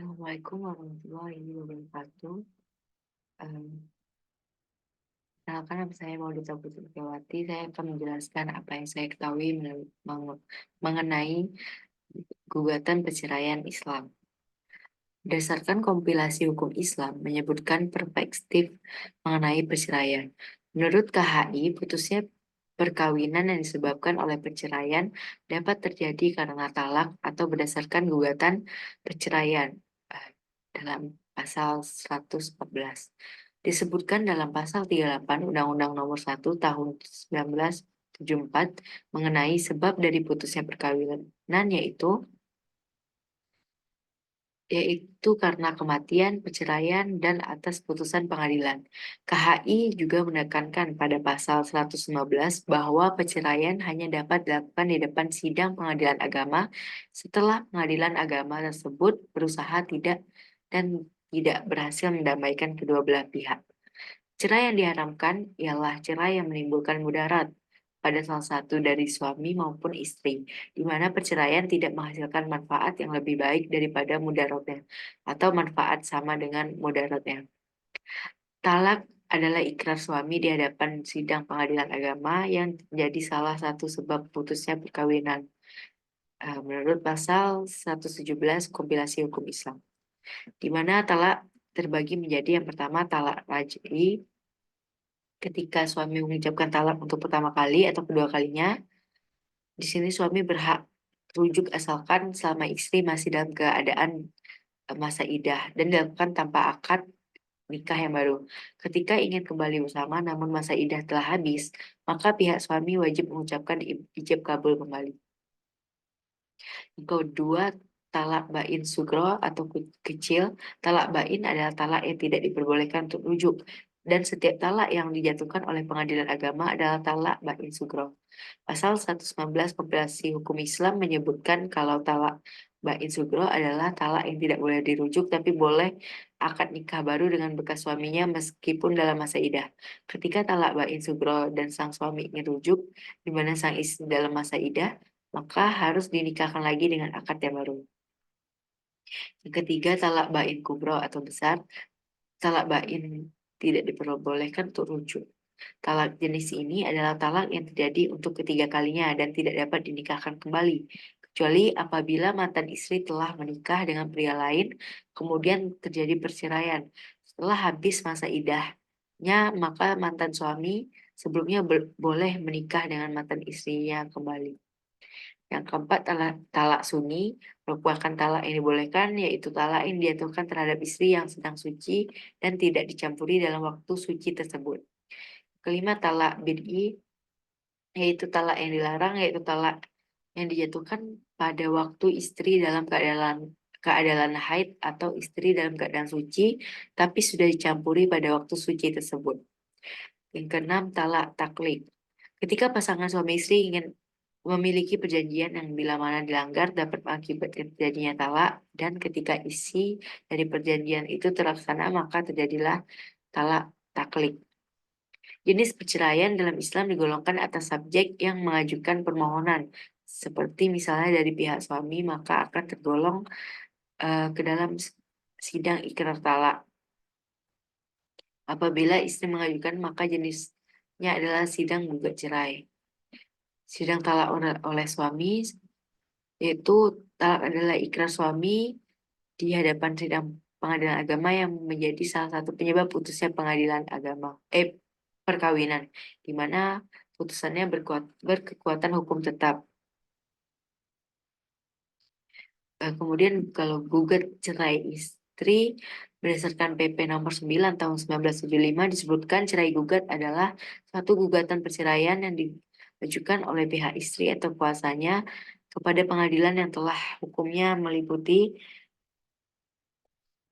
Assalamualaikum warahmatullahi wabarakatuh. Em, Perkenalkan nama saya Maulida Putri Tiawati. Saya akan menjelaskan apa yang saya ketahui mengenai gugatan perceraian Islam. Berdasarkan kompilasi hukum Islam menyebutkan perspektif mengenai perceraian. Menurut KHI, putusnya perkawinan yang disebabkan oleh perceraian dapat terjadi karena talak atau berdasarkan gugatan perceraian dalam pasal 114. Disebutkan dalam pasal 38 Undang-Undang Nomor 1 Tahun 1974 mengenai sebab dari putusnya perkawinan yaitu karena kematian, perceraian, dan atas putusan pengadilan. KHI juga menekankan pada pasal 115 bahwa perceraian hanya dapat dilakukan di depan sidang pengadilan agama setelah pengadilan agama tersebut berusaha dan tidak berhasil mendamaikan kedua belah pihak. Cerai yang diharamkan ialah cerai yang menimbulkan mudarat pada salah satu dari suami maupun istri, di mana perceraian tidak menghasilkan manfaat yang lebih baik daripada mudaratnya, atau manfaat sama dengan mudaratnya. Talak adalah ikrar suami di hadapan sidang pengadilan agama yang menjadi salah satu sebab putusnya perkawinan, menurut pasal 117 Kompilasi Hukum Islam, di mana talak terbagi menjadi yang pertama talak raj'i, ketika suami mengucapkan talak untuk pertama kali atau kedua kalinya. Di sini suami berhak rujuk asalkan selama istri masih dalam keadaan masa idah dan dilakukan tanpa akad nikah yang baru. Ketika ingin kembali bersama namun masa idah telah habis, maka pihak suami wajib mengucapkan ijab kabul kembali. Yang kedua, talak bain sugro atau kecil. Talak bain adalah talak yang tidak diperbolehkan untuk rujuk. Dan setiap talak yang dijatuhkan oleh pengadilan agama adalah talak bain sugro. Pasal 119 Kompilasi Hukum Islam menyebutkan kalau talak bain sugro adalah talak yang tidak boleh dirujuk tapi boleh akad nikah baru dengan bekas suaminya meskipun dalam masa idah. Ketika talak bain sugro dan sang suami ingin rujuk, di mana sang istri dalam masa idah, maka harus dinikahkan lagi dengan akad yang baru. Yang ketiga, talak bain kubro atau besar. Talak bain tidak diperbolehkan untuk rujuk. Talak jenis ini adalah talak yang terjadi untuk ketiga kalinya dan tidak dapat dinikahkan kembali, kecuali apabila mantan istri telah menikah dengan pria lain, kemudian terjadi perceraian. Setelah habis masa idahnya, maka mantan suami sebelumnya boleh menikah dengan mantan istrinya kembali. Yang keempat, talak sunni merupakan talak yang dibolehkan, yaitu talak yang dijatuhkan terhadap istri yang sedang suci dan tidak dicampuri dalam waktu suci tersebut. Kelima, talak bid'i, yaitu talak yang dilarang, yaitu talak yang dijatuhkan pada waktu istri dalam keadaan haid atau istri dalam keadaan suci, tapi sudah dicampuri pada waktu suci tersebut. Yang keenam, talak taklid. Ketika pasangan suami istri ingin memiliki perjanjian yang bila mana dilanggar dapat mengakibatkan terjadinya talak, dan ketika isi dari perjanjian itu terlaksana maka terjadilah talak taklid. Jenis perceraian dalam Islam digolongkan atas subjek yang mengajukan permohonan, seperti misalnya dari pihak suami maka akan tergolong ke dalam sidang ikrar talak. Apabila istri mengajukan maka jenisnya adalah sidang gugat cerai. Sidang talak oleh suami, yaitu talak adalah ikrar suami di hadapan sidang pengadilan agama yang menjadi salah satu penyebab putusnya perkawinan, di mana putusannya berkekuatan hukum tetap. Kemudian kalau gugat cerai istri berdasarkan PP nomor 9 tahun 1975 disebutkan cerai gugat adalah satu gugatan perceraian yang diajukan oleh pihak istri atau kuasanya kepada pengadilan yang telah hukumnya meliputi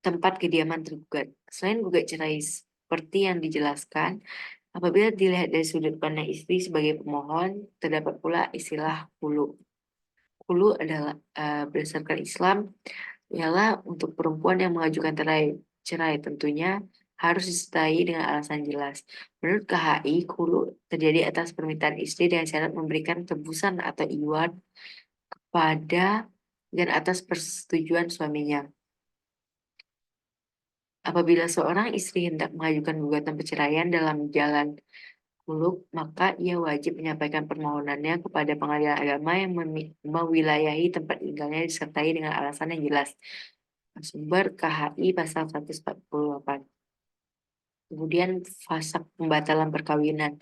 tempat kediaman tergugat. Selain gugat cerai seperti yang dijelaskan, apabila dilihat dari sudut pandang istri sebagai pemohon, terdapat pula istilah hulu. Hulu adalah berdasarkan Islam ialah untuk perempuan yang mengajukan cerai tentunya harus disertai dengan alasan jelas. Menurut KHI, hulu terjadi atas permintaan istri dengan syarat memberikan tebusan atau iwan kepada dan atas persetujuan suaminya. Apabila seorang istri hendak mengajukan gugatan perceraian dalam jalan muluk, maka ia wajib menyampaikan permohonannya kepada pengadilan agama yang mewilayahi tempat tinggalnya disertai dengan alasan yang jelas. Sumber KHI pasal 148. Kemudian fasaq pembatalan perkawinan.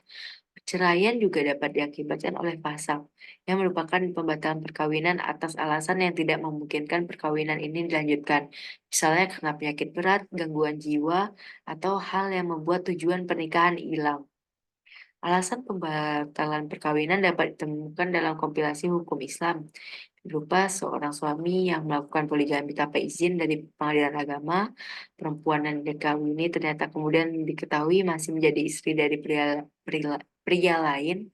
Perceraian juga dapat diakibatkan oleh fasaq, yang merupakan pembatalan perkawinan atas alasan yang tidak memungkinkan perkawinan ini dilanjutkan. Misalnya karena penyakit berat, gangguan jiwa, atau hal yang membuat tujuan pernikahan hilang. Alasan pembatalan perkawinan dapat ditemukan dalam kompilasi hukum Islam, berupa seorang suami yang melakukan poligami tanpa izin dari pengadilan agama, perempuan yang dikawini ternyata kemudian diketahui masih menjadi istri dari pria lain,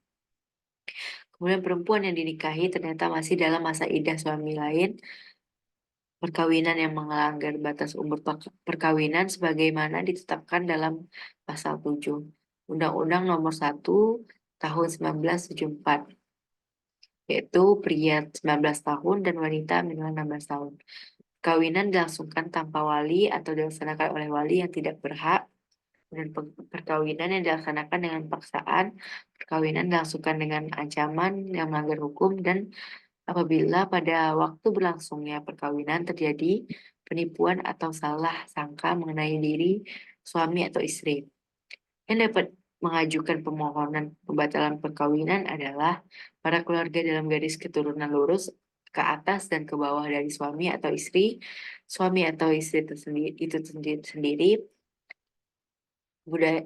kemudian perempuan yang dinikahi ternyata masih dalam masa iddah suami lain, perkawinan yang melanggar batas umur perkawinan sebagaimana ditetapkan dalam pasal 7 Undang-Undang Nomor 1 Tahun 1974, yaitu pria 19 tahun dan wanita minimal 16 tahun. Perkawinan dilangsungkan tanpa wali atau dilaksanakan oleh wali yang tidak berhak, dan perkawinan yang dilaksanakan dengan paksaan, perkawinan dilangsungkan dengan ancaman yang melanggar hukum, dan apabila pada waktu berlangsungnya perkawinan terjadi penipuan atau salah sangka mengenai diri suami atau istri. Yang dapat mengajukan permohonan pembatalan perkawinan adalah para keluarga dalam garis keturunan lurus ke atas dan ke bawah dari suami atau istri sendiri,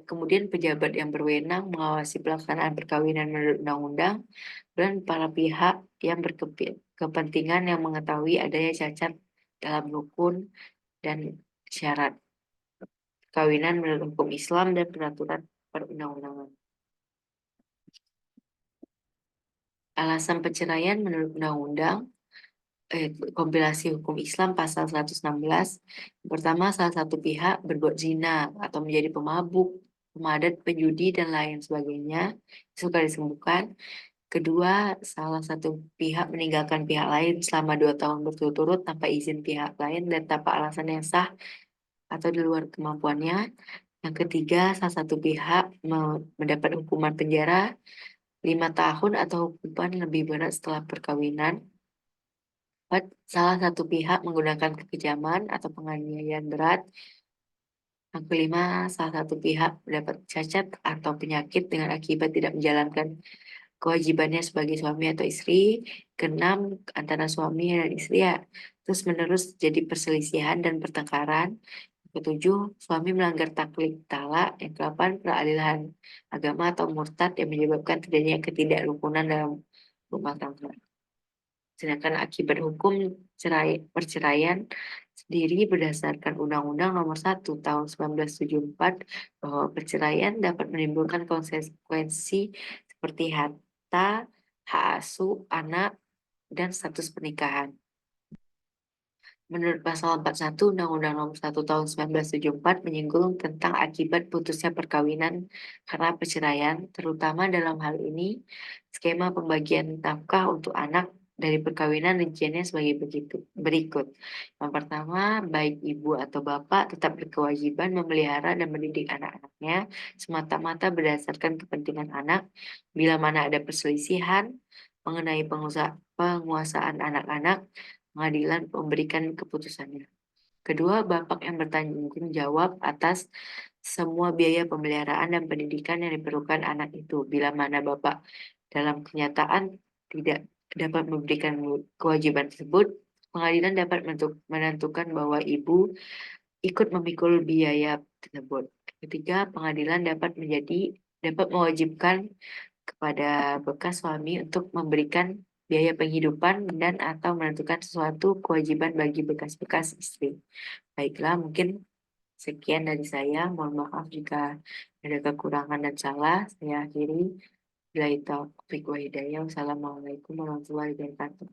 kemudian pejabat yang berwenang mengawasi pelaksanaan perkawinan menurut undang-undang, dan para pihak yang berkepentingan yang mengetahui adanya cacat dalam rukun dan syarat perkawinan menurut hukum Islam dan peraturan perundang-undangan. Alasan perceraian menurut undang-undang kompilasi hukum Islam pasal 116. Yang pertama, salah satu pihak berbuat zina atau menjadi pemabuk, pemadat, penjudi, dan lain sebagainya, suka disembuhkan. Kedua, salah satu pihak meninggalkan pihak lain selama 2 tahun berturut-turut tanpa izin pihak lain dan tanpa alasan yang sah atau di luar kemampuannya. Yang ketiga, salah satu pihak mendapat hukuman penjara 5 tahun atau hukuman lebih berat setelah perkawinan. Empat, salah satu pihak menggunakan kekejaman atau penganiayaan berat. Yang kelima, salah satu pihak mendapat cacat atau penyakit dengan akibat tidak menjalankan kewajibannya sebagai suami atau istri. Keenam, antara suami dan istri ya terus menerus jadi perselisihan dan pertengkaran. Ketujuh, suami melanggar taklid talak. Yang kedelapan, peralihan agama atau murtad yang menyebabkan terjadinya ketidakrukunan dalam rumah tangga. Sedangkan akibat hukum perceraian sendiri berdasarkan Undang-Undang Nomor 1 Tahun 1974, bahwa perceraian dapat menimbulkan konsekuensi seperti harta, hak asuh anak, dan status pernikahan. Menurut pasal 41 Undang-Undang Nomor 1 Tahun 1974 menyinggung tentang akibat putusnya perkawinan karena perceraian, terutama dalam hal ini skema pembagian nafkah untuk anak dari perkawinan rinciannya sebagai berikut. Yang pertama, baik ibu atau bapak tetap berkewajiban memelihara dan mendidik anak-anaknya semata-mata berdasarkan kepentingan anak. Bila mana ada perselisihan mengenai penguasaan anak-anak, pengadilan memberikan keputusannya. Kedua, bapak yang bertanggung jawab atas semua biaya pemeliharaan dan pendidikan yang diperlukan anak itu. Bila mana bapak dalam kenyataan tidak dapat memberikan kewajiban tersebut, pengadilan dapat menentukan bahwa ibu ikut memikul biaya tersebut. Ketiga, pengadilan dapat mewajibkan kepada bekas suami untuk memberikan biaya penghidupan dan atau menentukan sesuatu kewajiban bagi bekas-bekas istri. Baiklah, mungkin sekian dari saya. Mohon maaf jika ada kekurangan dan salah. Saya akhiri. Bila itu, Wassalamualaikum warahmatullahi wabarakatuh.